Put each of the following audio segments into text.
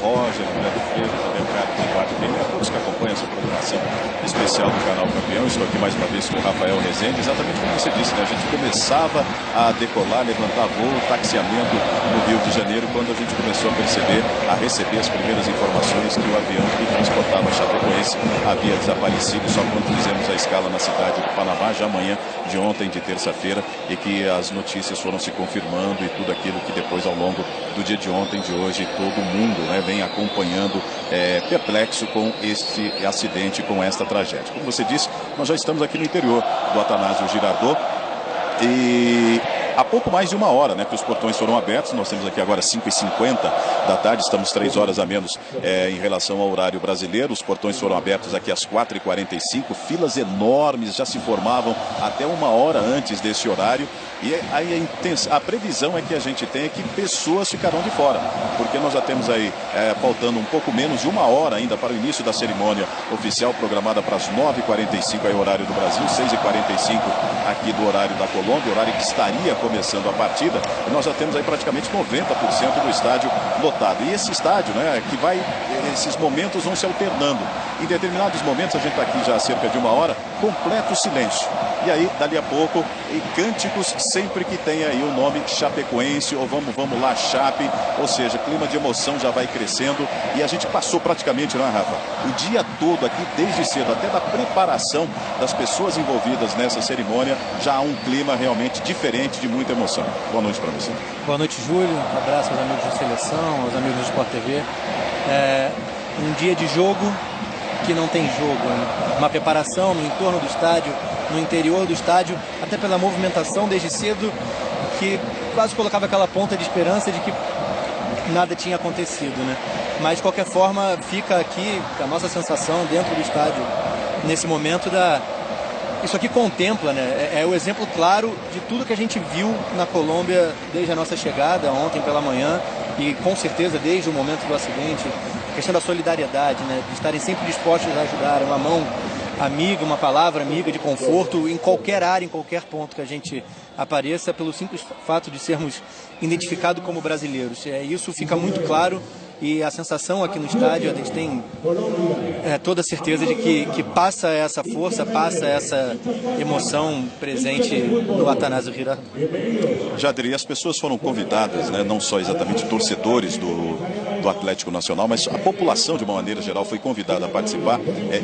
Roger, Leandro Freire, também o Carlos Eduardo Lima, a todos que acompanham essa programação especial do canal Campeão. Estou aqui mais uma vez com o Rafael Rezende, exatamente como você disse, né? A gente começava a decolar, levantar voo, taxiamento no Rio de Janeiro, quando a gente começou a perceber, a receber as primeiras informações que o avião que transportava a Chapecoense havia desaparecido, só quando fizemos a escala na cidade do Panamá, já amanhã de ontem, de terça-feira, e que as notícias foram se confirmando e tudo aquilo que depois, ao longo do dia de ontem, de hoje, todo mundo, né, vem acompanhando perplexo com este acidente, com esta tragédia. Como você disse, nós já estamos aqui no interior do Atanásio Girardot e há pouco mais de uma hora, né, que os portões foram abertos. Nós temos aqui agora 5h50 da tarde, estamos 3 horas a menos em relação ao horário brasileiro. Os portões foram abertos aqui às 4h45, filas enormes já se formavam até uma hora antes desse horário. E aí a previsão é que a gente tenha que pessoas ficarão de fora, porque nós já temos aí faltando um pouco menos de uma hora ainda para o início da cerimônia oficial, programada para as 9h45 aí, horário do Brasil, 6h45 aqui do horário da Colômbia, horário que estaria começando a partida. E nós já temos aí praticamente 90% do estádio lotado. E esse estádio, né, que vai, esses momentos vão se alternando. Em determinados momentos, a gente está aqui já há cerca de uma hora, completo silêncio. E aí, dali a pouco, cânticos sempre que tem aí o nome Chapecoense, ou vamos lá, Chape, ou seja, clima de emoção já vai crescendo. E a gente passou praticamente, não é, Rafa? O dia todo aqui, desde cedo, até da preparação das pessoas envolvidas nessa cerimônia, já há um clima realmente diferente, de muita emoção. Boa noite para você. Boa noite, Júlio. Um abraço aos amigos da seleção, aos amigos do Sport TV. Um dia de jogo que não tem jogo, né? Uma preparação no entorno do estádio, no interior do estádio, até pela movimentação desde cedo, que quase colocava aquela ponta de esperança de que nada tinha acontecido, né? Mas de qualquer forma fica aqui a nossa sensação dentro do estádio nesse momento isso aqui contempla, né? É o exemplo claro de tudo que a gente viu na Colômbia desde a nossa chegada ontem pela manhã e com certeza desde o momento do acidente. A questão da solidariedade, né? De estarem sempre dispostos a ajudar, uma mão amiga, uma palavra amiga de conforto em qualquer área, em qualquer ponto que a gente apareça, pelo simples fato de sermos identificados como brasileiros. Isso fica muito claro. E a sensação aqui no estádio, a gente tem toda a certeza de que passa essa força, passa essa emoção presente no Atanásio Girardot. Jader, as pessoas foram convidadas, né, não só exatamente torcedores do Atlético Nacional, mas a população de uma maneira geral foi convidada a participar,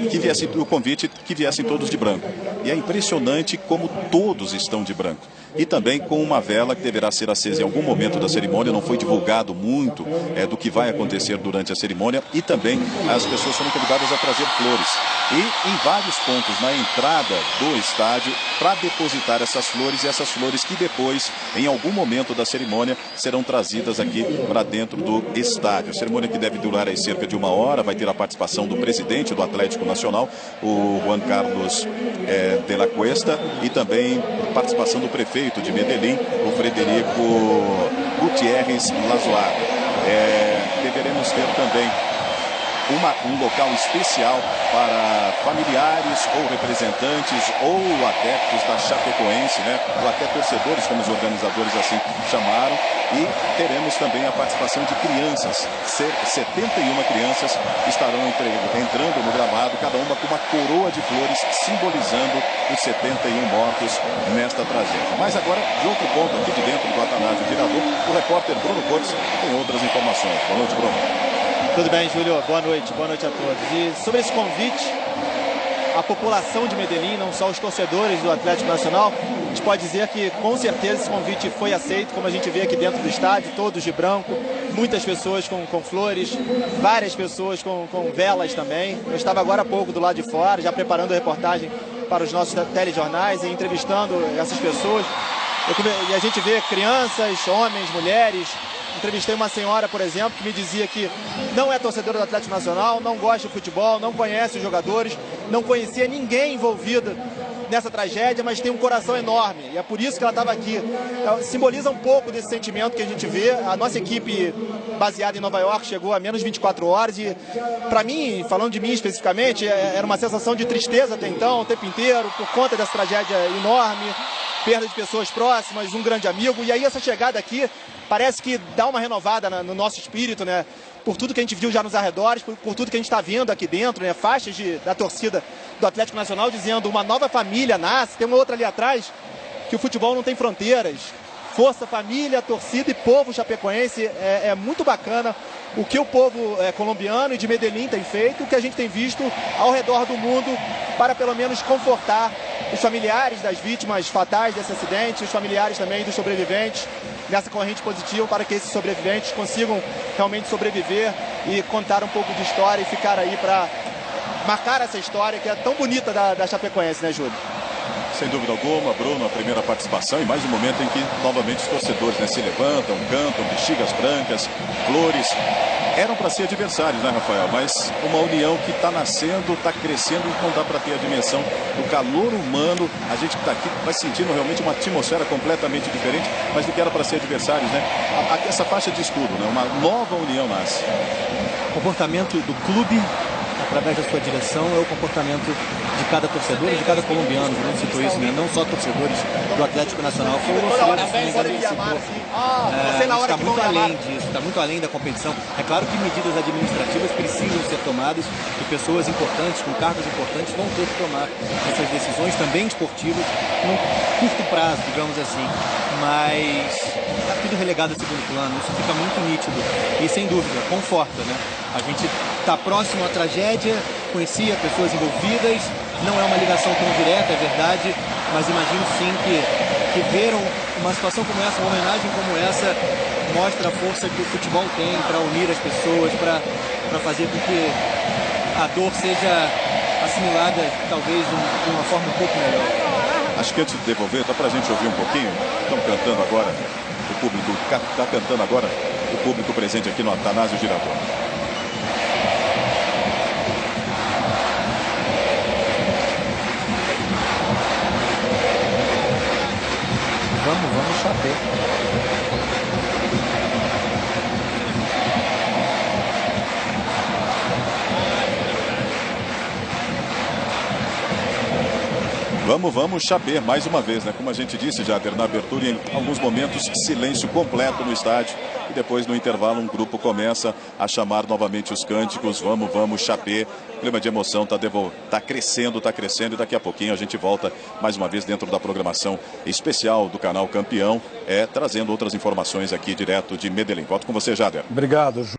que viessem o convite, que viessem todos de branco. E é impressionante como todos estão de branco. E também com uma vela que deverá ser acesa em algum momento da cerimônia. Não foi divulgado muito do que vai acontecer durante a cerimônia. E também as pessoas foram convidadas a trazer flores. E em vários pontos na entrada do estádio para depositar essas flores. E essas flores que depois, em algum momento da cerimônia, serão trazidas aqui para dentro do estádio. A cerimônia que deve durar aí cerca de uma hora. Vai ter a participação do presidente do Atlético Nacional, o Juan Carlos de la Cuesta. E também participação do prefeito de Medellín, o Frederico Gutiérrez Lazoar. Deveremos ter também um local especial para familiares ou representantes ou adeptos da Chapecoense, né? Ou até torcedores, como os organizadores assim chamaram. E teremos também a participação de crianças. 71 crianças estarão entrando no gramado, cada uma com uma coroa de flores simbolizando os 71 mortos nesta tragédia. Mas agora, de outro ponto aqui de dentro do Atanásio Girardot, o repórter Bruno Cortes tem outras informações. Boa noite, Bruno. Tudo bem, Júlio? Boa noite a todos. E sobre esse convite, a população de Medellín, não só os torcedores do Atlético Nacional, a gente pode dizer que com certeza esse convite foi aceito, como a gente vê aqui dentro do estádio, todos de branco, muitas pessoas com flores, várias pessoas com velas também. Eu estava agora há pouco do lado de fora, já preparando a reportagem para os nossos telejornais e entrevistando essas pessoas. E a gente vê crianças, homens, mulheres. Entrevistei uma senhora, por exemplo, que me dizia que não é torcedora do Atlético Nacional, não gosta de futebol, não conhece os jogadores, não conhecia ninguém envolvido nessa tragédia, mas tem um coração enorme. E é por isso que ela estava aqui. Simboliza um pouco desse sentimento que a gente vê. A nossa equipe, baseada em Nova York, chegou a menos 24 horas e, para mim, falando de mim especificamente, era uma sensação de tristeza até então, o tempo inteiro, por conta dessa tragédia enorme, perda de pessoas próximas, um grande amigo. E aí essa chegada aqui parece que dá uma renovada no nosso espírito, né? por tudo que a gente viu já nos arredores, por tudo que a gente está vendo aqui dentro, né? Faixas da torcida do Atlético Nacional dizendo uma nova família nasce. Tem uma outra ali atrás, que o futebol não tem fronteiras. Força, família, torcida e povo chapecoense. É muito bacana o que o povo colombiano e de Medellín tem feito, o que a gente tem visto ao redor do mundo para pelo menos confortar os familiares das vítimas fatais desse acidente, os familiares também dos sobreviventes, nessa corrente positiva para que esses sobreviventes consigam realmente sobreviver e contar um pouco de história e ficar aí para marcar essa história que é tão bonita da Chapecoense, né, Júlio? Sem dúvida alguma, Bruno, a primeira participação e mais um momento em que novamente os torcedores, né, se levantam, cantam, bexigas brancas, flores. Eram para ser adversários, né, Rafael? Mas uma união que está nascendo, está crescendo e não dá para ter a dimensão do calor humano. A gente que está aqui vai sentindo realmente uma atmosfera completamente diferente, mas do que era para ser adversários, né? Essa faixa de estudo, né? Uma nova união nasce. O comportamento do clube, através da sua direção, é o comportamento de cada torcedor e de cada colombiano. O Bruno citou isso, né? Não só torcedores do Atlético Nacional. Foi o está muito além disso, está muito além da competição. É claro que medidas administrativas precisam ser tomadas e pessoas importantes, com cargos importantes, vão ter que tomar essas decisões também esportivas num curto prazo, digamos assim. Mas está tudo relegado a segundo plano, isso fica muito nítido e, sem dúvida, conforta, né? A gente está próximo à tragédia, conhecia pessoas envolvidas, não é uma ligação tão direta, é verdade, mas imagino sim que ver uma situação como essa, uma homenagem como essa, mostra a força que o futebol tem para unir as pessoas, para fazer com que a dor seja assimilada, talvez, de uma forma um pouco melhor. Acho que antes de devolver, dá para a gente ouvir um pouquinho. Estão cantando agora, o público está cantando agora, o público presente aqui no Atanásio Girardot. Vamos Chapé. Vamos Chapé, mais uma vez, né? Como a gente disse, Jader, na abertura, em alguns momentos, silêncio completo no estádio. E depois, no intervalo, um grupo começa a chamar novamente os cânticos. Vamos Chapé. O clima de emoção tá crescendo. E daqui a pouquinho a gente volta mais uma vez dentro da programação especial do canal Campeão, trazendo outras informações aqui direto de Medellín. Volto com você, Jader. Obrigado, Ju.